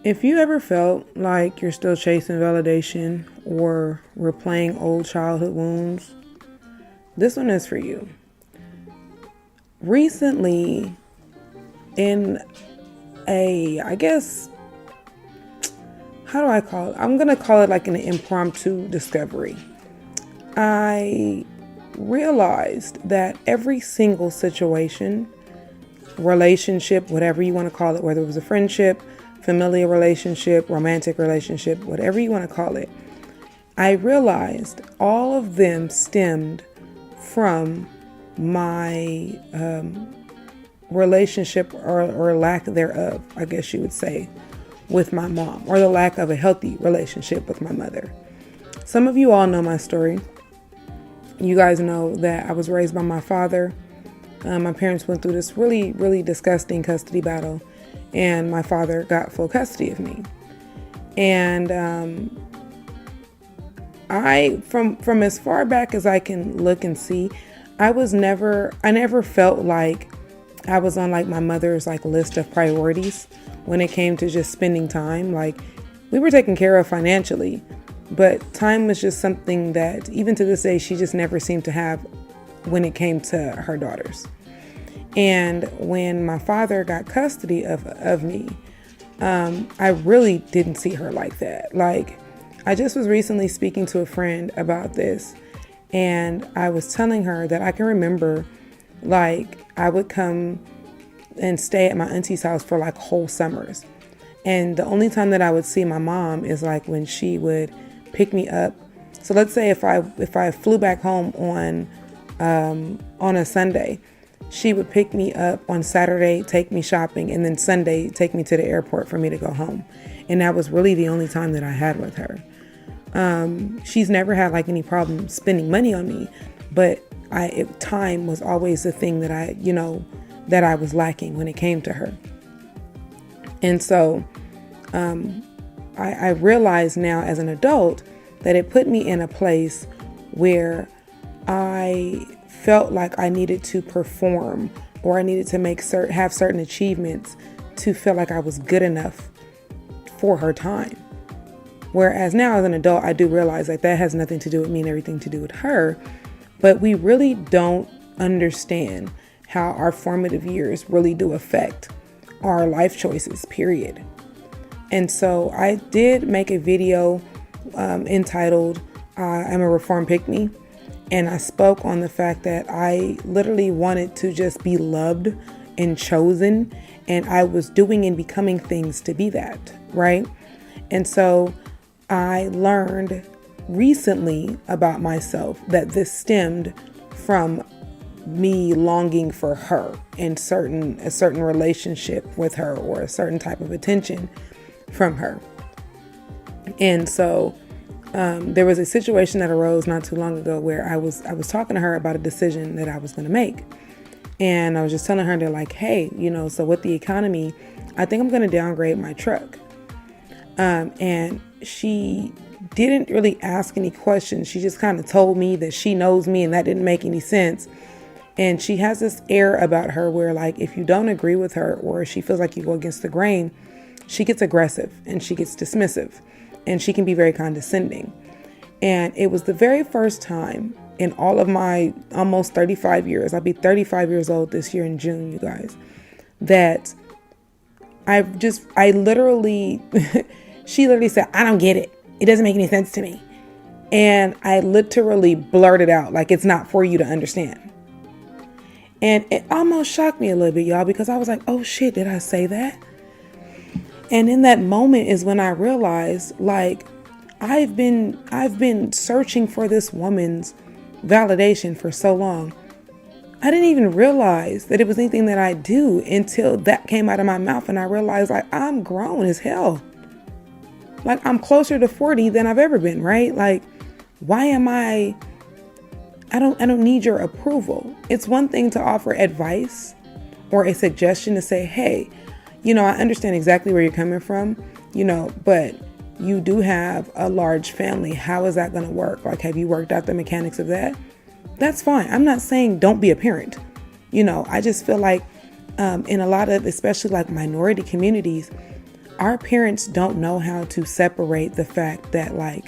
If you ever felt like you're still chasing validation or replaying old childhood wounds, this one is for you. Recently, in I guess, how do I call it? I'm going to call it like an impromptu discovery. I realized that every single situation, relationship, whatever you want to call it, whether it was a friendship, familiar relationship, romantic relationship, whatever you want to call it, I realized all of them stemmed from my relationship or lack thereof, I guess you would say, with my mom, or the lack of a healthy relationship with my mother. Some of you all know my story. You guys know that I was raised by my father. My parents went through this really, really disgusting custody battle, and my father got full custody of me. And from as far back as I can look and see, I never felt like I was on like my mother's like list of priorities when it came to just spending time. Like, we were taken care of financially, but time was just something that even to this day, she just never seemed to have when it came to her daughters. And when my father got custody of me, I really didn't see her like that. Like, I just was recently speaking to a friend about this, and I was telling her that I can remember, like, I would come and stay at my auntie's house for like whole summers. And the only time that I would see my mom is like when she would pick me up. So let's say if I flew back home on a Sunday, she would pick me up on Saturday, take me shopping, and then Sunday take me to the airport for me to go home. And that was really the only time that I had with her. She's never had like any problem spending money on me, but time was always the thing that I was lacking when it came to her. And so I realize now as an adult that it put me in a place where I felt like I needed to perform, or I needed to have certain achievements to feel like I was good enough for her time. Whereas now as an adult, I do realize that has nothing to do with me and everything to do with her. But we really don't understand how our formative years really do affect our life choices, period. And so I did make a video entitled, I'm a Reform Pick-Me. And I spoke on the fact that I literally wanted to just be loved and chosen. And I was doing and becoming things to be that, right? And so I learned recently about myself that this stemmed from me longing for her and a certain relationship with her, or a certain type of attention from her. And so there was a situation that arose not too long ago where I was talking to her about a decision that I was going to make. And I was just telling her, they're like, hey, so with the economy, I think I'm going to downgrade my truck. And she didn't really ask any questions. She just kind of told me that she knows me, and that didn't make any sense. And she has this air about her where, like, if you don't agree with her, or she feels like you go against the grain, she gets aggressive and she gets dismissive, and she can be very condescending. And it was the very first time in all of my almost 35 years, I'll be 35 years old this year in June, you guys, that I literally, she literally said, I don't get it. It doesn't make any sense to me. And I literally blurted out, like, it's not for you to understand. And it almost shocked me a little bit, y'all, because I was like, oh shit, did I say that? And in that moment is when I realized, like, I've been searching for this woman's validation for so long. I didn't even realize that it was anything that I do until that came out of my mouth. And I realized, like, I'm grown as hell. Like, I'm closer to 40 than I've ever been, right? Like, why am I don't need your approval. It's one thing to offer advice or a suggestion to say, hey, I understand exactly where you're coming from, but you do have a large family. How is that going to work? Like, have you worked out the mechanics of that? That's fine. I'm not saying don't be a parent. I just feel like in a lot of, especially like minority communities, our parents don't know how to separate the fact that like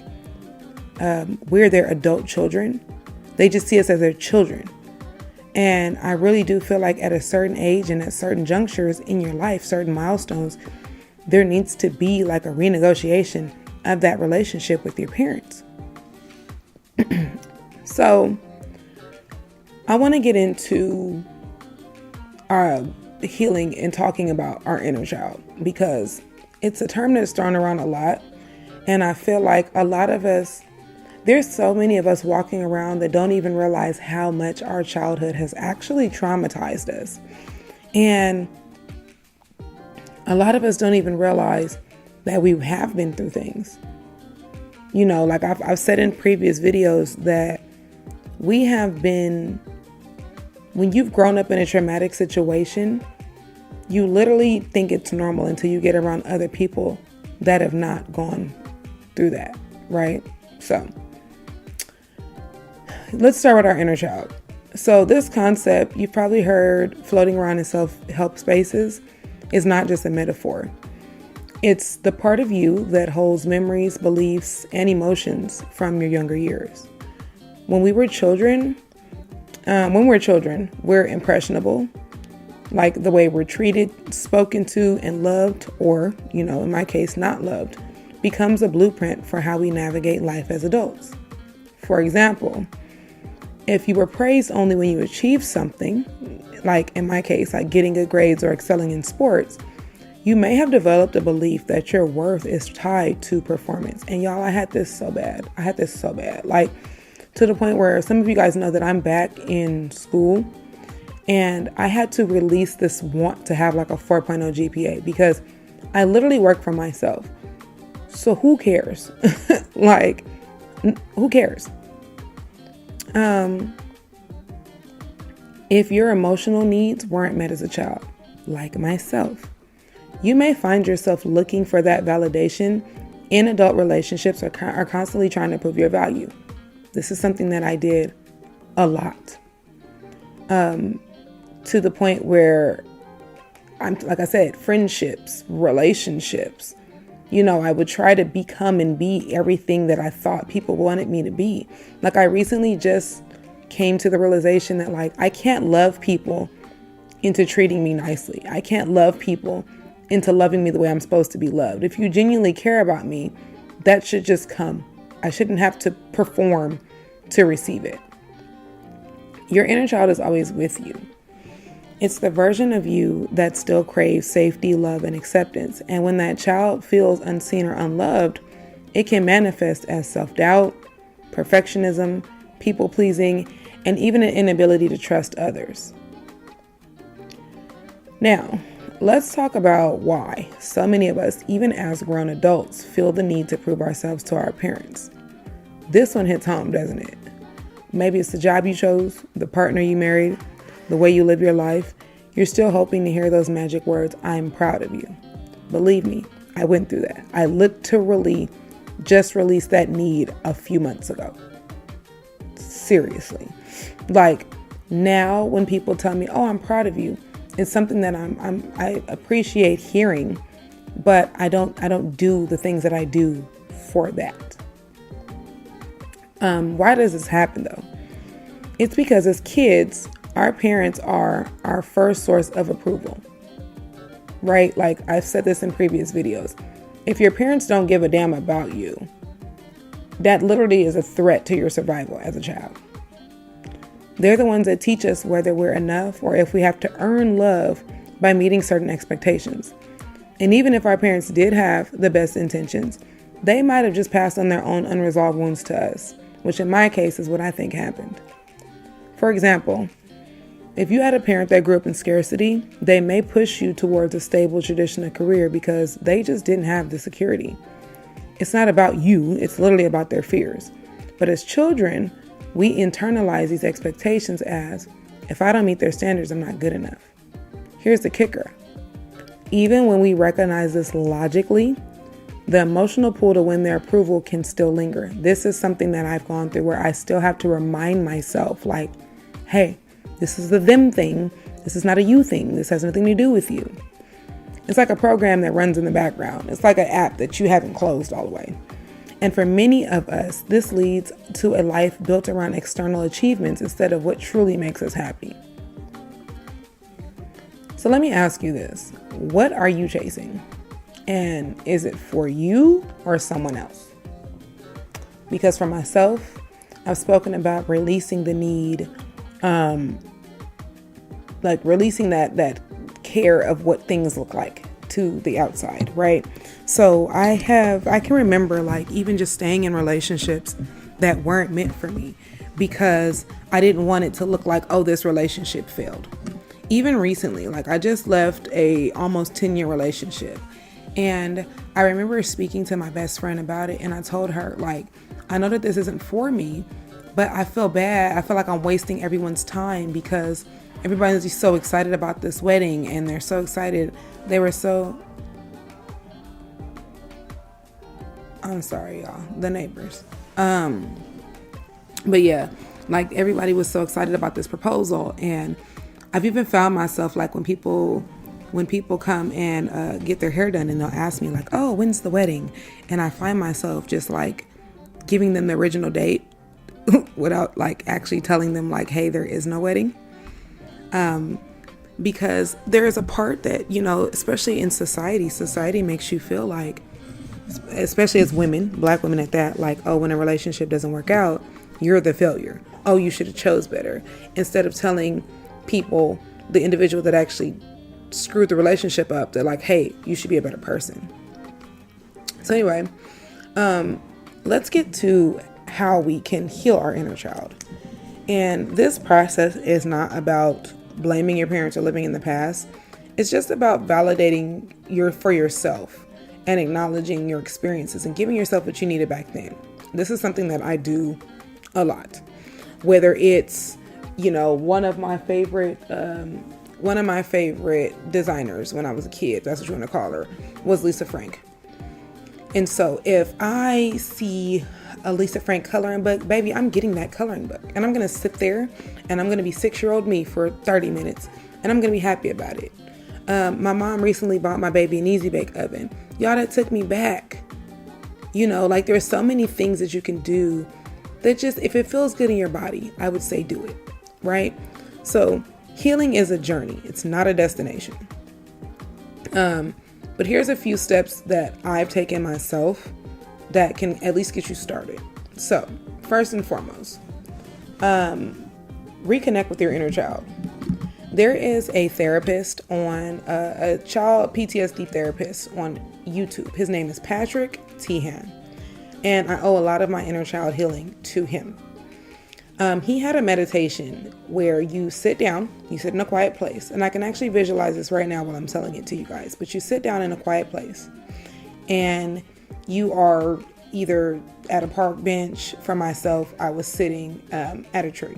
we're their adult children. They just see us as their children. And I really do feel like at a certain age and at certain junctures in your life, certain milestones, there needs to be like a renegotiation of that relationship with your parents. So I want to get into our healing and talking about our inner child, because it's a term that's thrown around a lot. And I feel like a lot of us, there's so many of us walking around that don't even realize how much our childhood has actually traumatized us. And a lot of us don't even realize that we have been through things. You know, like I've said in previous videos that we have been, when you've grown up in a traumatic situation, you literally think it's normal until you get around other people that have not gone through that, right? So let's start with our inner child. So this concept, you've probably heard floating around in self-help spaces, is not just a metaphor. It's the part of you that holds memories, beliefs, and emotions from your younger years. When we're children, we're impressionable, like the way we're treated, spoken to, and loved, or, you know, in my case, not loved, becomes a blueprint for how we navigate life as adults. For example, if you were praised only when you achieved something, like in my case, like getting good grades or excelling in sports, you may have developed a belief that your worth is tied to performance. And y'all, I had this so bad. Like to the point where some of you guys know that I'm back in school and I had to release this want to have like a 4.0 GPA because I literally work for myself. So who cares? Like, who cares? If your emotional needs weren't met as a child, like myself, you may find yourself looking for that validation in adult relationships or are constantly trying to prove your value. This is something that I did a lot, to the point where like I said, friendships, relationships, you know, I would try to become and be everything that I thought people wanted me to be. Like I recently just came to the realization that like, I can't love people into treating me nicely. I can't love people into loving me the way I'm supposed to be loved. If you genuinely care about me, that should just come. I shouldn't have to perform to receive it. Your inner child is always with you. It's the version of you that still craves safety, love, and acceptance. And when that child feels unseen or unloved, it can manifest as self-doubt, perfectionism, people-pleasing, and even an inability to trust others. Now, let's talk about why so many of us, even as grown adults, feel the need to prove ourselves to our parents. This one hits home, doesn't it? Maybe it's the job you chose, the partner you married, the way you live your life. You're still hoping to hear those magic words, "I'm proud of you." Believe me, I went through that. I literally just released that need a few months ago. Seriously. Like now when people tell me, "Oh, I'm proud of you," it's something that I appreciate hearing, but I don't do the things that I do for that. Why does this happen though? It's because as kids, our parents are our first source of approval, right? Like I've said this in previous videos. If your parents don't give a damn about you, that literally is a threat to your survival as a child. They're the ones that teach us whether we're enough or if we have to earn love by meeting certain expectations. And even if our parents did have the best intentions, they might have just passed on their own unresolved wounds to us, which in my case is what I think happened. For example, if you had a parent that grew up in scarcity, they may push you towards a stable traditional career because they just didn't have the security. It's not about you, it's literally about their fears. But as children, we internalize these expectations as, if I don't meet their standards, I'm not good enough. Here's the kicker. Even when we recognize this logically, the emotional pull to win their approval can still linger. This is something that I've gone through where I still have to remind myself, like, hey, this is the them thing. This is not a you thing. This has nothing to do with you. It's like a program that runs in the background. It's like an app that you haven't closed all the way. And for many of us, this leads to a life built around external achievements instead of what truly makes us happy. So let me ask you this. What are you chasing? And is it for you or someone else? Because for myself, I've spoken about releasing the need, releasing that care of what things look like to the outside, right? So I can remember even just staying in relationships that weren't meant for me because I didn't want it to look like, oh, this relationship failed. Even recently, I just left a almost 10-year relationship, and I remember speaking to my best friend about it, and I told her, I know that this isn't for me, but I feel bad. I feel like I'm wasting everyone's time because everybody's just so excited about this wedding, and they're so excited. I'm sorry, y'all, the neighbors. But yeah, everybody was so excited about this proposal, and I've even found myself when people come and get their hair done, and they'll ask me oh, when's the wedding? And I find myself just giving them the original date without actually telling them hey, there is no wedding. Because there is a part that, especially in society makes you feel especially as women, Black women at that, oh, when a relationship doesn't work out, you're the failure. Oh, you should have chose better. Instead of telling people, the individual that actually screwed the relationship up, they're hey, you should be a better person. So anyway, let's get to how we can heal our inner child. And this process is not about blaming your parents or living in the past. It's just about validating for yourself and acknowledging your experiences and giving yourself what you needed back then. This is something that I do a lot. Whether it's, one of my favorite designers when I was a kid, that's what you want to call her, was Lisa Frank. And so if I see a Lisa Frank coloring book, baby, I'm getting that coloring book, and I'm going to sit there and I'm going to be 6-year-old me for 30 minutes, and I'm going to be happy about it. My mom recently bought my baby an Easy Bake Oven. Y'all, that took me back. There's so many things that you can do that just, if it feels good in your body, I would say do it, right? So healing is a journey. It's not a destination. But here's a few steps that I've taken myself that can at least get you started. So first and foremost, reconnect with your inner child. There is a therapist a child PTSD therapist on YouTube. His name is Patrick Tehan, and I owe a lot of my inner child healing to him. He had a meditation where you sit down, you sit in a quiet place, and I can actually visualize this right now while I'm telling it to you guys, but you sit down in a quiet place and you are either at a park bench. For myself, I was sitting at a tree,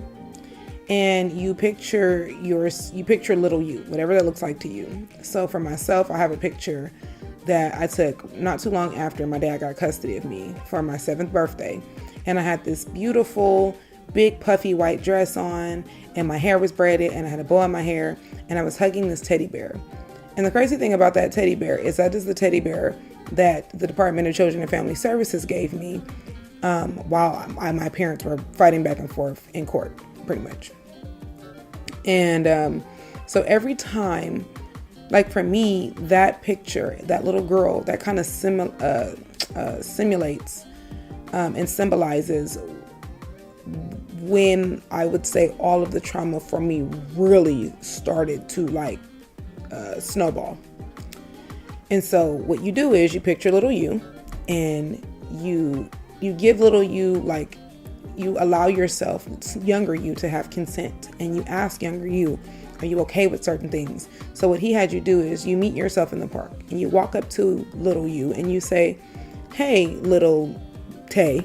and you picture little you, whatever that looks like to you. So for myself, I have a picture that I took not too long after my dad got custody of me for my 7th birthday, and I had this beautiful big puffy white dress on, and my hair was braided, and I had a bow in my hair, and I was hugging this teddy bear. And the crazy thing about that teddy bear is that is the teddy bear that the Department of Children and Family Services gave me while my parents were fighting back and forth in court, pretty much. And so every time, for me, that picture, that little girl, that kind of simulates and symbolizes when I would say all of the trauma for me really started to snowball. And so what you do is you picture little you, and you give little you, you allow yourself, younger you, to have consent, and you ask younger you, are you okay with certain things? So what he had you do is you meet yourself in the park, and you walk up to little you and you say, hey, little Tay,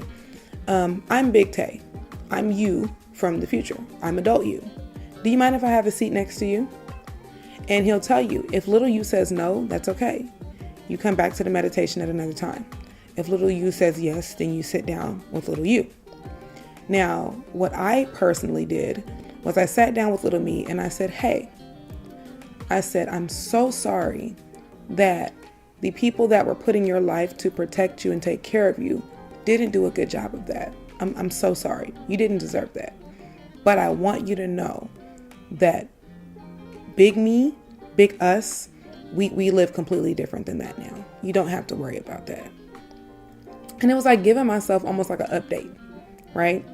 I'm Big Tay. I'm you from the future. I'm adult you. Do you mind if I have a seat next to you? And he'll tell you, if little you says no, that's okay. You come back to the meditation at another time. If little you says yes, then you sit down with little you. Now, what I personally did was I sat down with little me and I said, hey, I'm so sorry that the people that were put in your life to protect you and take care of you didn't do a good job of that. I'm so sorry. You didn't deserve that. But I want you to know that big me, big us, we live completely different than that now. You don't have to worry about that. And it was like giving myself almost like an update, right?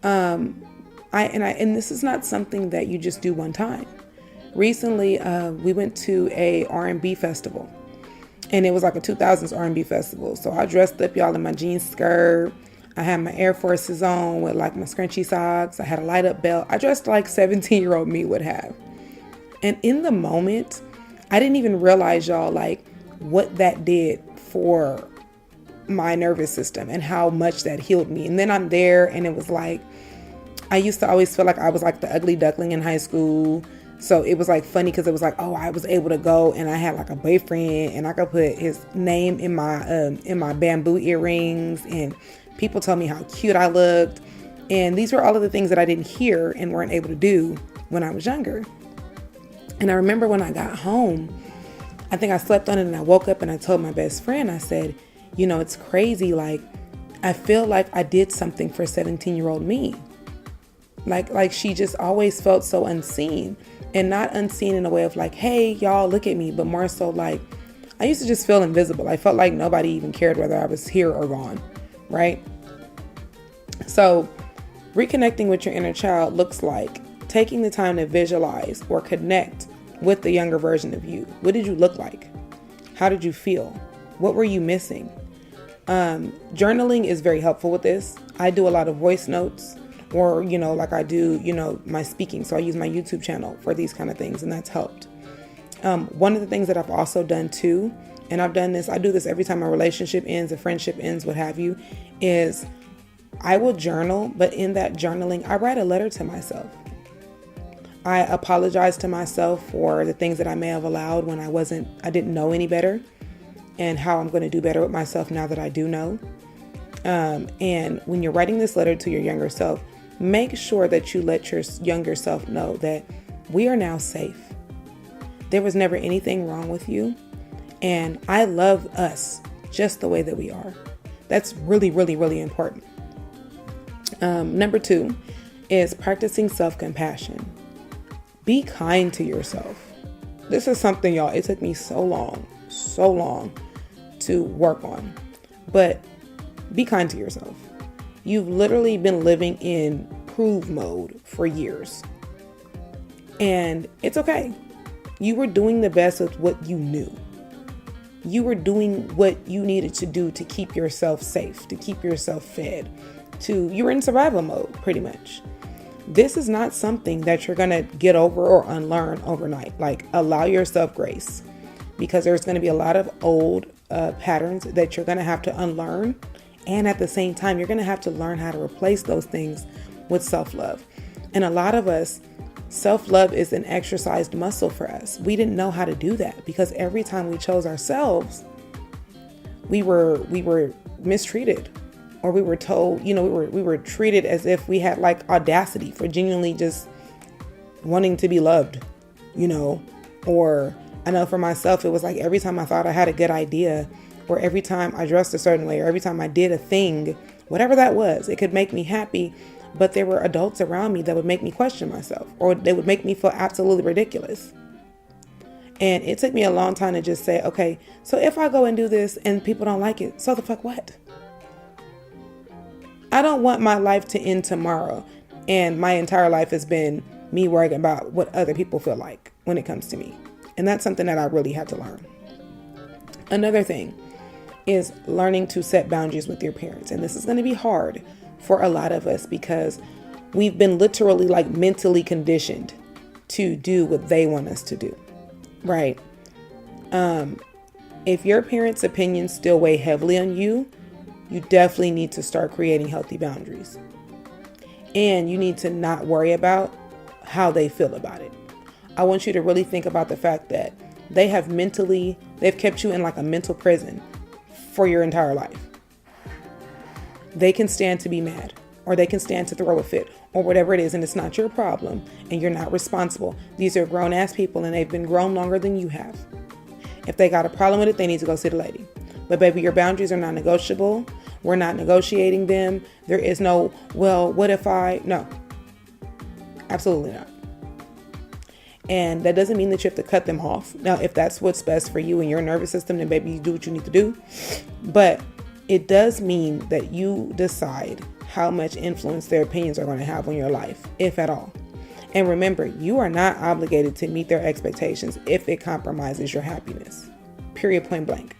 And this is not something that you just do one time. Recently, we went to a R&B festival, and it was like a 2000s R&B festival. So I dressed up, y'all, in my jean skirt. I had my Air Forces on with like my scrunchy socks. I had a light up belt. I dressed like 17-year-old me would have. And in the moment, I didn't even realize, y'all, like what that did for my nervous system and how much that healed me. And then I'm there, and it was like, I used to always feel like I was like the ugly duckling in high school. So it was like funny because it was like, oh, I was able to go and I had like a boyfriend and I could put his name in my bamboo earrings, and people told me how cute I looked. And these were all of the things that I didn't hear and weren't able to do when I was younger. And I remember when I got home, I think I slept on it and I woke up and I told my best friend, I said, you know, it's crazy. Like, I feel like I did something for 17-year-old me. Like she just always felt so unseen, and not unseen in a way of like, hey, y'all, look at me, but more so like, I used to just feel invisible. I felt like nobody even cared whether I was here or gone, right? So reconnecting with your inner child looks like taking the time to visualize or connect with the younger version of you. What did you look like? How did you feel? What were you missing? Journaling is very helpful with this. I do a lot of voice notes, or, you know, like I do, you know, my speaking. So I use my YouTube channel for these kind of things, and that's helped. One of the things that I've also done too, and I do this every time a relationship ends, a friendship ends, what have you, is I will journal, but in that journaling, I write a letter to myself. I apologize to myself for the things that I may have allowed when I didn't know any better, and how I'm going to do better with myself now that I do know. And when you're writing this letter to your younger self, make sure that you let your younger self know that we are now safe. There was never anything wrong with you. And I love us just the way that we are. That's really, really, really important. Number 2 is practicing self-compassion. Be kind to yourself. This is something, y'all, it took me so long to work on. But be kind to yourself. You've literally been living in prove mode for years. And it's okay. You were doing the best with what you knew. You were doing what you needed to do to keep yourself safe, to keep yourself fed. You were in survival mode, pretty much. This is not something that you're going to get over or unlearn overnight. Like, allow yourself grace, because there's going to be a lot of old patterns that you're going to have to unlearn. And at the same time, you're going to have to learn how to replace those things with self-love. And a lot of us, self-love is an exercised muscle for us. We didn't know how to do that because every time we chose ourselves, we were mistreated, or we were told, we were treated as if we had like audacity for genuinely just wanting to be loved, or I know for myself, it was like every time I thought I had a good idea, or every time I dressed a certain way, or every time I did a thing, whatever that was, it could make me happy. But there were adults around me that would make me question myself, or they would make me feel absolutely ridiculous. And it took me a long time to just say, okay, so if I go and do this and people don't like it, so the fuck what? I don't want my life to end tomorrow. And my entire life has been me worrying about what other people feel like when it comes to me. And that's something that I really had to learn. Another thing is learning to set boundaries with your parents. And this is going to be hard for a lot of us because we've been literally like mentally conditioned to do what they want us to do, right? If your parents' opinions still weigh heavily on you, you definitely need to start creating healthy boundaries. And you need to not worry about how they feel about it. I want you to really think about the fact that they've kept you in like a mental prison for your entire life. They can stand to be mad, or they can stand to throw a fit, or whatever it is, and it's not your problem, and you're not responsible. These are grown-ass people, and they've been grown longer than you have. If they got a problem with it, they need to go see the lady. But baby, your boundaries are non-negotiable. We're not negotiating them. There is no, well, what if no, absolutely not. And that doesn't mean that you have to cut them off. Now, if that's what's best for you and your nervous system, then baby, you do what you need to do. But it does mean that you decide how much influence their opinions are going to have on your life, if at all. And remember, you are not obligated to meet their expectations if it compromises your happiness. Period, point blank.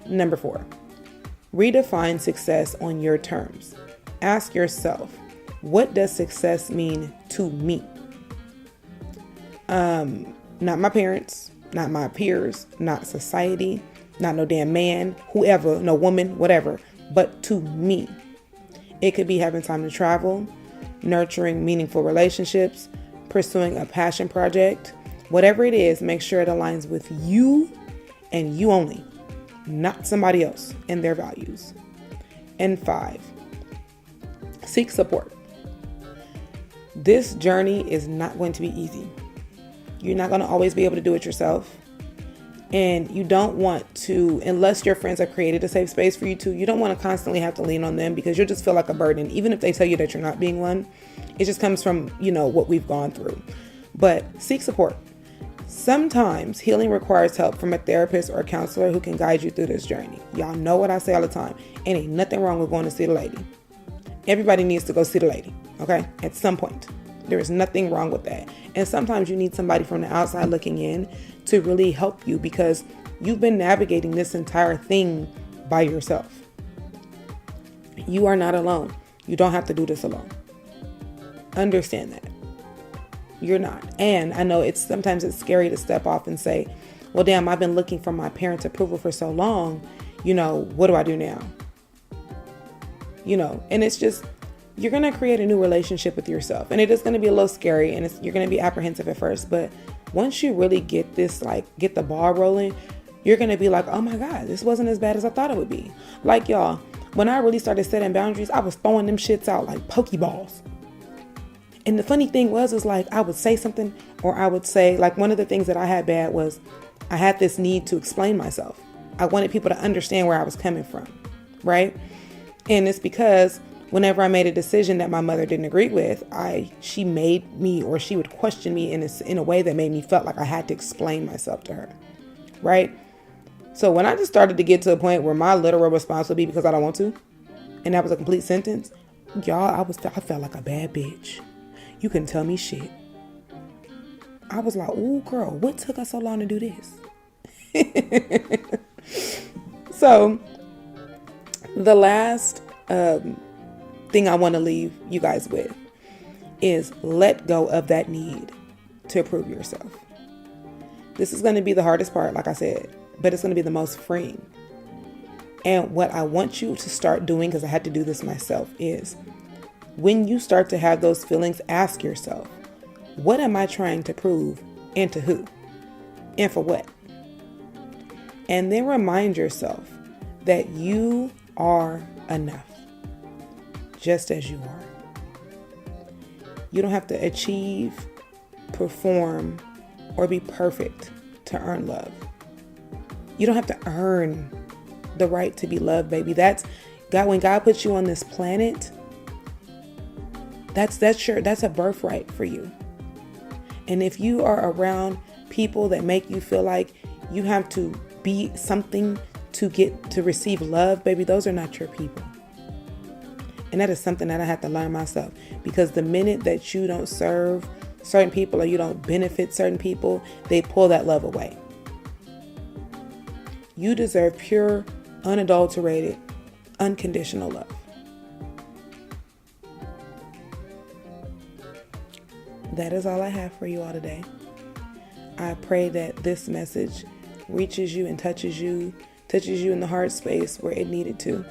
Number 4, redefine success on your terms. Ask yourself, what does success mean to me? Not my parents, not my peers, not society, not no damn man, whoever, no woman, whatever, but to me. It could be having time to travel, nurturing meaningful relationships, pursuing a passion project. Whatever it is, make sure it aligns with you and you only, not somebody else and their values. And 5, seek support. This journey is not going to be easy. You're not going to always be able to do it yourself. And you don't want to, unless your friends have created a safe space for you to, you don't want to constantly have to lean on them because you'll just feel like a burden. Even if they tell you that you're not being one, it just comes from, what we've gone through. But seek support. Sometimes healing requires help from a therapist or a counselor who can guide you through this journey. Y'all know what I say all the time. And ain't nothing wrong with going to see the lady. Everybody needs to go see the lady, okay? At some point. There is nothing wrong with that. And sometimes you need somebody from the outside looking in to really help you because you've been navigating this entire thing by yourself. You are not alone. You don't have to do this alone. Understand that. You're not. And I know sometimes it's scary to step off and say, well, damn, I've been looking for my parents' approval for so long. What do I do now? And it's just, you're going to create a new relationship with yourself. And it is going to be a little scary and you're going to be apprehensive at first. But once you really get this, get the ball rolling, you're going to be like, oh my God, this wasn't as bad as I thought it would be. Like y'all, when I really started setting boundaries, I was throwing them shits out like Pokeballs. And the funny thing was I would say something or I would say, one of the things that I had bad was I had this need to explain myself. I wanted people to understand where I was coming from. Right. And it's because whenever I made a decision that my mother didn't agree with, she made me, or she would question me in a way that made me felt like I had to explain myself to her, right? So when I just started to get to a point where my literal response would be because I don't want to, and that was a complete sentence, y'all, I felt like a bad bitch. You couldn't tell me shit. I was like, ooh, girl, what took us so long to do this? So the last thing I want to leave you guys with is let go of that need to prove yourself. This is going to be the hardest part, like I said, but it's going to be the most freeing. And what I want you to start doing, because I had to do this myself, is when you start to have those feelings, ask yourself, what am I trying to prove and to who and for what? And then remind yourself that you are enough. Just as you are. You don't have to achieve, perform, or be perfect to earn love. You don't have to earn the right to be loved, baby. That's God. When God puts you on this planet, that's a birthright for you. And if you are around people that make you feel like you have to be something to receive love, baby, those are not your people. And that is something that I had to learn myself, because the minute that you don't serve certain people or you don't benefit certain people, they pull that love away. You deserve pure, unadulterated, unconditional love. That is all I have for you all today. I pray that this message reaches you and touches you in the heart space where it needed to.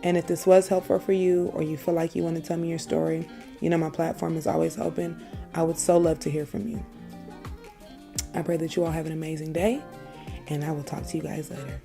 And if this was helpful for you, or you feel like you want to tell me your story, my platform is always open. I would so love to hear from you. I pray that you all have an amazing day, and I will talk to you guys later.